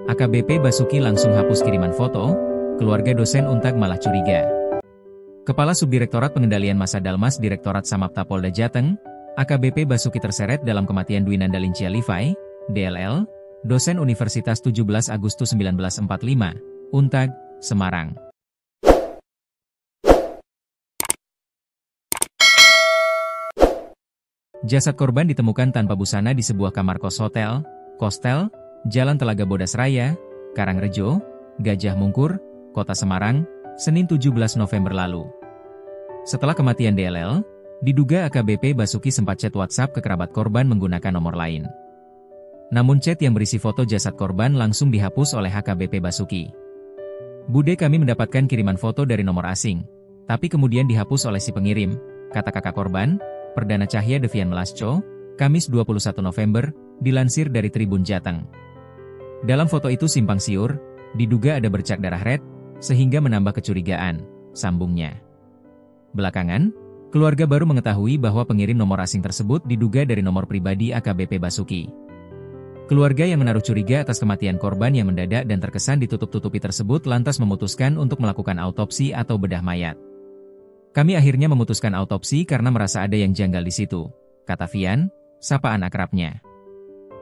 AKBP Basuki langsung hapus kiriman foto, keluarga dosen Untag malah curiga. Kepala Subdirektorat Pengendalian Massa Dalmas Direktorat Samapta Polda Jateng, AKBP Basuki terseret dalam kematian Dwi Nandalincia Livai, DLL, dosen Universitas 17 Agustus 1945, Untag, Semarang. Jasad korban ditemukan tanpa busana di sebuah kamar kos hotel, Kostel, Jalan Telaga Bodas Raya, Karangrejo, Gajah Mungkur, Kota Semarang, Senin 17 November lalu. Setelah kematian DLL, diduga AKBP Basuki sempat chat WhatsApp ke kerabat korban menggunakan nomor lain. Namun chat yang berisi foto jasad korban langsung dihapus oleh AKBP Basuki. "Bude, kami mendapatkan kiriman foto dari nomor asing, tapi kemudian dihapus oleh si pengirim," kata kakak korban, Perdana Cahya Devian Melasco, Kamis 21 November, dilansir dari Tribun Jateng. Dalam foto itu simpang siur, diduga ada bercak darah red, sehingga menambah kecurigaan, sambungnya. Belakangan, keluarga baru mengetahui bahwa pengirim nomor asing tersebut diduga dari nomor pribadi AKBP Basuki. Keluarga yang menaruh curiga atas kematian korban yang mendadak dan terkesan ditutup-tutupi tersebut lantas memutuskan untuk melakukan autopsi atau bedah mayat. "Kami akhirnya memutuskan autopsi karena merasa ada yang janggal di situ," kata Vian, sapaan akrabnya.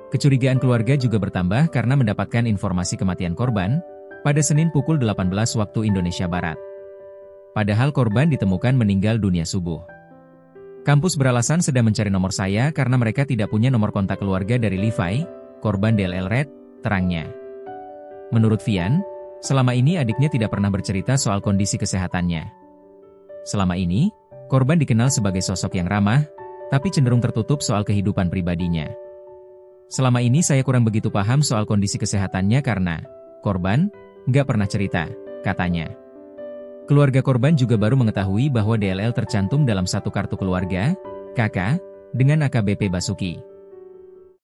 Kecurigaan keluarga juga bertambah karena mendapatkan informasi kematian korban pada Senin pukul 18 waktu Indonesia Barat. Padahal korban ditemukan meninggal dunia subuh. "Kampus beralasan sedang mencari nomor saya karena mereka tidak punya nomor kontak keluarga dari Livai, korban DLL Red," terangnya. Menurut Vian, selama ini adiknya tidak pernah bercerita soal kondisi kesehatannya. Selama ini, korban dikenal sebagai sosok yang ramah, tapi cenderung tertutup soal kehidupan pribadinya. "Selama ini saya kurang begitu paham soal kondisi kesehatannya karena korban nggak pernah cerita," katanya. Keluarga korban juga baru mengetahui bahwa DLL tercantum dalam satu kartu keluarga, KK, dengan AKBP Basuki.